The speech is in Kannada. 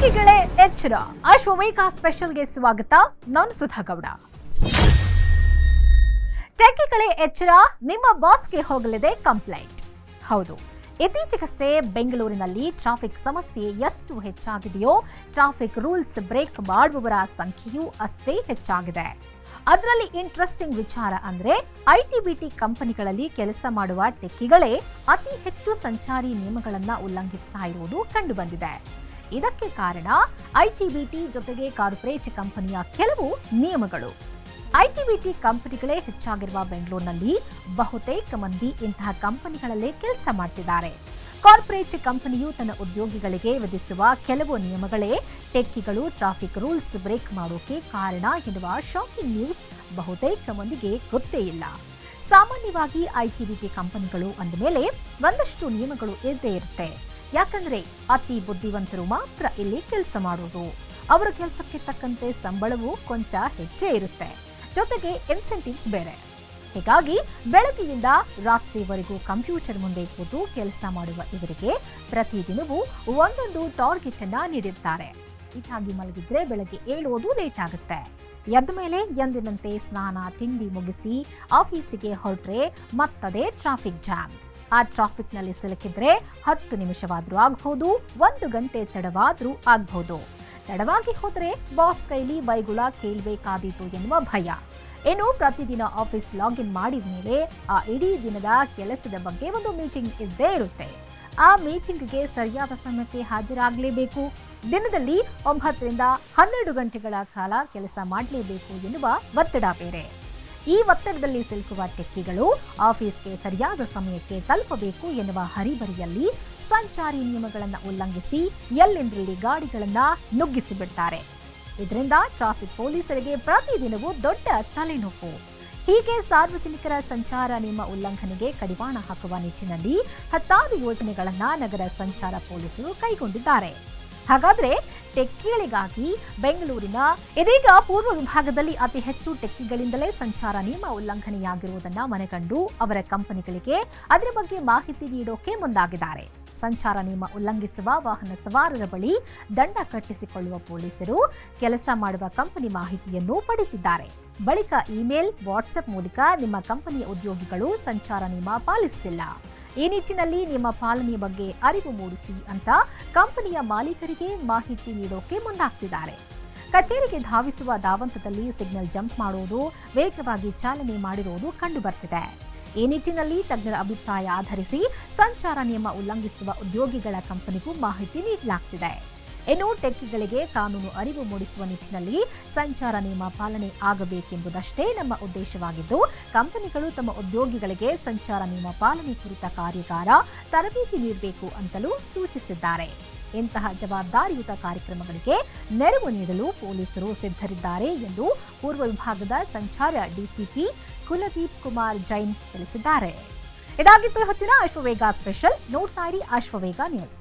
ಟೆಕ್ಕಿಗಳೇ ಎಚ್ಚರ. ಅಶ್ವಮೇಘ ಸ್ಪೆಷಲ್ಗೆ ಸ್ವಾಗತ. ನಾನು ಸುಧಾಗೌಡ. ಟೆಕ್ಕಿಗಳೇ ಎಚ್ಚರ, ನಿಮ್ಮ ಬಾಸ್ಗೆ ಹೋಗಲಿದೆ ಕಂಪ್ಲೇಂಟ್. ಹೌದು, ಇತ್ತೀಚೆಗಷ್ಟೇ ಬೆಂಗಳೂರಿನಲ್ಲಿ ಟ್ರಾಫಿಕ್ ಸಮಸ್ಯೆ ಎಷ್ಟು ಹೆಚ್ಚಾಗಿದೆಯೋ ಟ್ರಾಫಿಕ್ ರೂಲ್ಸ್ ಬ್ರೇಕ್ ಮಾಡುವವರ ಸಂಖ್ಯೆಯೂ ಅಷ್ಟೇ ಹೆಚ್ಚಾಗಿದೆ. ಅದರಲ್ಲಿ ಇಂಟ್ರೆಸ್ಟಿಂಗ್ ವಿಚಾರ ಅಂದ್ರೆ ಐಟಿ-ಬಿಟಿ ಕಂಪನಿಗಳಲ್ಲಿ ಕೆಲಸ ಮಾಡುವ ಟೆಕ್ಕಿಗಳೇ ಅತಿ ಹೆಚ್ಚು ಸಂಚಾರಿ ನಿಯಮಗಳನ್ನ ಉಲ್ಲಂಘಿಸ್ತಾ ಇರುವುದು ಕಂಡುಬಂದಿದೆ. ಇದಕ್ಕೆ ಕಾರಣ ಐಟಿ-ಬಿಟಿ ಜೊತೆಗೆ ಕಾರ್ಪೊರೇಟ್ ಕಂಪನಿಯ ಕೆಲವು ನಿಯಮಗಳು. ಐಟಿ-ಬಿಟಿ ಕಂಪನಿಗಳೇ ಹೆಚ್ಚಾಗಿರುವ ಬೆಂಗಳೂರಿನಲ್ಲಿ ಬಹುತೇಕ ಮಂದಿ ಇಂತಹ ಕಂಪನಿಗಳಲ್ಲೇ ಕೆಲಸ ಮಾಡ್ತಿದ್ದಾರೆ. ಕಾರ್ಪೊರೇಟ್ ಕಂಪನಿಯು ತನ್ನ ಉದ್ಯೋಗಿಗಳಿಗೆ ವಿಧಿಸುವ ಕೆಲವು ನಿಯಮಗಳೇ ಟೆಕ್ಕಿಗಳು ಟ್ರಾಫಿಕ್ ರೂಲ್ಸ್ ಬ್ರೇಕ್ ಮಾಡೋಕೆ ಕಾರಣ ಎನ್ನುವ ಶಾಕಿಂಗ್ ನ್ಯೂಸ್ ಬಹುತೇಕ ಮಂದಿಗೆ ಗೊತ್ತೇ ಇಲ್ಲ. ಸಾಮಾನ್ಯವಾಗಿ ಐಟಿ-ಬಿಟಿ ಕಂಪನಿಗಳು ಅಂದಮೇಲೆ ಒಂದಷ್ಟು ನಿಯಮಗಳು ಇದ್ದೇ ಇರುತ್ತೆ. ಯಾಕಂದ್ರೆ ಅತಿ ಬುದ್ಧಿವಂತರು ಮಾತ್ರ ಇಲ್ಲಿ ಕೆಲಸ ಮಾಡೋದು. ಅವರ ಕೆಲಸಕ್ಕೆ ತಕ್ಕಂತೆ ಸಂಬಳವೂ ಕೊಂಚ ಹೆಚ್ಚೇ ಇರುತ್ತೆ, ಜೊತೆಗೆ ಇನ್ಸೆಂಟಿವ್ಸ್ ಬೇರೆ. ಹೀಗಾಗಿ ಬೆಳಗಿನಿಂದ ರಾತ್ರಿವರೆಗೂ ಕಂಪ್ಯೂಟರ್ ಮುಂದೆ ಕೂತು ಕೆಲಸ ಮಾಡುವ ಇವರಿಗೆ ಪ್ರತಿದಿನವೂ ಒಂದೊಂದು ಟಾರ್ಗೆಟ್ ಅನ್ನ ನೀಡಿರ್ತಾರೆ. ಹೀಗಾಗಿ ಮಲಗಿದ್ರೆ ಬೆಳಗ್ಗೆ ಏಳುವುದು ಲೇಟ್ ಆಗುತ್ತೆ. ಎದ್ದ ಮೇಲೆ ಎಂದಿನಂತೆ ಸ್ನಾನ ತಿಂಡಿ ಮುಗಿಸಿ ಆಫೀಸಿಗೆ ಹೊರಟ್ರೆ ಮತ್ತದೇ ಟ್ರಾಫಿಕ್ ಜಾಮ್. ಆ ಟ್ರಾಫಿಕ್ ನಲ್ಲಿ ಸಿಲುಕಿದ್ರೆ 10 ನಿಮಿಷವಾದ್ರೂ ಆಗಬಹುದು, 1 ಗಂಟೆ ತಡವಾದ್ರೂ ಆಗಬಹುದು. ತಡವಾಗಿ ಹೋದ್ರೆ ಬಾಸ್ ಕೈಲಿ ಬೈಗುಳ ಕೇಳಬೇಕಾದೀತು ಎನ್ನುವ ಭಯ. ಇನ್ನು ಪ್ರತಿದಿನ ಆಫೀಸ್ ಲಾಗಿನ್ ಮಾಡಿದ ಮೇಲೆ ಆ ಇಡೀ ದಿನದ ಕೆಲಸದ ಬಗ್ಗೆ ಒಂದು ಮೀಟಿಂಗ್ ಇದ್ದೇ ಇರುತ್ತೆ. ಆ ಮೀಟಿಂಗ್ಗೆ ಸರಿಯಾದ ಸಮಯಕ್ಕೆ ಹಾಜರಾಗಲೇಬೇಕು. ದಿನದಲ್ಲಿ 9 ರಿಂದ 12 ಗಂಟೆಗಳ ಕಾಲ ಕೆಲಸ ಮಾಡಲೇಬೇಕು ಎನ್ನುವ ಒತ್ತಡ ಬೇರೆ. ಈ ಒತ್ತಡದಲ್ಲಿ ಸಿಲುಕುವ ಟೆಕ್ಕಿಗಳು ಆಫೀಸ್ಗೆ ಸರಿಯಾದ ಸಮಯಕ್ಕೆ ತಲುಪಬೇಕು ಎನ್ನುವ ಹರಿಬರಿಯಲ್ಲಿ ಸಂಚಾರಿ ನಿಯಮಗಳನ್ನು ಉಲ್ಲಂಘಿಸಿ ಎಲ್ಲೆಂದರಲ್ಲಿ ಗಾಡಿಗಳನ್ನ ನುಗ್ಗಿಸಿ ಬಿಡ್ತಾರೆ. ಇದರಿಂದ ಟ್ರಾಫಿಕ್ ಪೊಲೀಸರಿಗೆ ಪ್ರತಿದಿನವೂ ದೊಡ್ಡ ತಲೆನೋವು. ಹೀಗೆ ಸಾರ್ವಜನಿಕರ ಸಂಚಾರ ನಿಯಮ ಉಲ್ಲಂಘನೆಗೆ ಕಡಿವಾಣ ಹಾಕುವ ನಿಟ್ಟಿನಲ್ಲಿ ಹತ್ತಾರು ಯೋಜನೆಗಳನ್ನ ನಗರ ಸಂಚಾರ ಪೊಲೀಸರು ಕೈಗೊಂಡಿದ್ದಾರೆ. ಹಾಗಾದ್ರೆ ಟೆಕ್ಕಿಗಳಿಗಾಗಿ ಬೆಂಗಳೂರಿನ ಇದೀಗ ಪೂರ್ವ ವಿಭಾಗದಲ್ಲಿ ಅತಿ ಹೆಚ್ಚು ಟೆಕ್ಕಿಗಳಿಂದಲೇ ಸಂಚಾರ ನಿಯಮ ಉಲ್ಲಂಘನೆಯಾಗಿರುವುದನ್ನು ಮನಗಂಡು ಅವರ ಕಂಪನಿಗಳಿಗೆ ಅದರ ಬಗ್ಗೆ ಮಾಹಿತಿ ನೀಡೋಕೆ ಮುಂದಾಗಿದ್ದಾರೆ. ಸಂಚಾರ ನಿಯಮ ಉಲ್ಲಂಘಿಸುವ ವಾಹನ ಸವಾರರ ಬಳಿ ದಂಡ ಕಟ್ಟಿಸಿಕೊಳ್ಳುವ ಪೊಲೀಸರು ಕೆಲಸ ಮಾಡುವ ಕಂಪನಿ ಮಾಹಿತಿಯನ್ನು ಪಡೆದಿದ್ದಾರೆ. ಬಳಿಕ ಇಮೇಲ್, ವಾಟ್ಸ್ಆಪ್ ಮೂಲಕ ನಿಮ್ಮ ಕಂಪನಿಯ ಉದ್ಯೋಗಿಗಳು ಸಂಚಾರ ನಿಯಮ ಪಾಲಿಸುತ್ತಿಲ್ಲ, ಈ ನಿಟ್ಟಿನಲ್ಲಿ ನಿಮ್ಮ ಪಾಲನೆಯ ಬಗ್ಗೆ ಅರಿವು ಮೂಡಿಸಿ ಅಂತ ಕಂಪನಿಯ ಮಾಲೀಕರಿಗೆ ಮಾಹಿತಿ ನೀಡೋಕೆ ಮುಂದಾಗ್ತಿದ್ದಾರೆ. ಕಚೇರಿಗೆ ಧಾವಿಸುವ ಧಾವಂತದಲ್ಲಿ ಸಿಗ್ನಲ್ ಜಂಪ್ ಮಾಡುವುದು, ವೇಗವಾಗಿ ಚಾಲನೆ ಮಾಡಿರುವುದು ಕಂಡು ಬರ್ತಿದೆ. ಈ ನಿಟ್ಟಿನಲ್ಲಿ ತಜ್ಞರ ಅಭಿಪ್ರಾಯ ಆಧರಿಸಿ ಸಂಚಾರ ನಿಯಮ ಉಲ್ಲಂಘಿಸುವ ಉದ್ಯೋಗಿಗಳ ಕಂಪನಿಗೂ ಮಾಹಿತಿ ನೀಡಲಾಗ್ತಿದೆ. ಇನ್ನು ಟೆಕ್ಕಿಗಳಿಗೆ ಕಾನೂನು ಅರಿವು ಮೂಡಿಸುವ ನಿಟ್ಟಿನಲ್ಲಿ ಸಂಚಾರ ನಿಯಮ ಪಾಲನೆ ಆಗಬೇಕೆಂಬುದಷ್ಟೇ ನಮ್ಮ ಉದ್ದೇಶವಾಗಿದ್ದು, ಕಂಪನಿಗಳು ತಮ್ಮ ಉದ್ಯೋಗಿಗಳಿಗೆ ಸಂಚಾರ ನಿಯಮ ಪಾಲನೆ ಕುರಿತ ಕಾರ್ಯಾಗಾರ, ತರಬೇತಿ ನೀಡಬೇಕು ಅಂತಲೂ ಸೂಚಿಸಿದ್ದಾರೆ. ಇಂತಹ ಜವಾಬ್ದಾರಿಯುತ ಕಾರ್ಯಕ್ರಮಗಳಿಗೆ ನೆರವು ನೀಡಲು ಪೊಲೀಸರು ಸಿದ್ಧರಿದ್ದಾರೆ ಎಂದು ಪೂರ್ವ ವಿಭಾಗದ ಸಂಚಾರ ಡಿಸಿಪಿ ಕುಲದೀಪ್ ಕುಮಾರ್ ಜೈನ್ ತಿಳಿಸಿದ್ದಾರೆ. ಇದಾಗಿತ್ತು ಹೊತ್ತಿನ ಅಶ್ವವೇಗ ಸ್ಪೆಷಲ್. ನೋಡ್ತಾ ಇರಿ ಅಶ್ವವೇಗ ನ್ಯೂಸ್.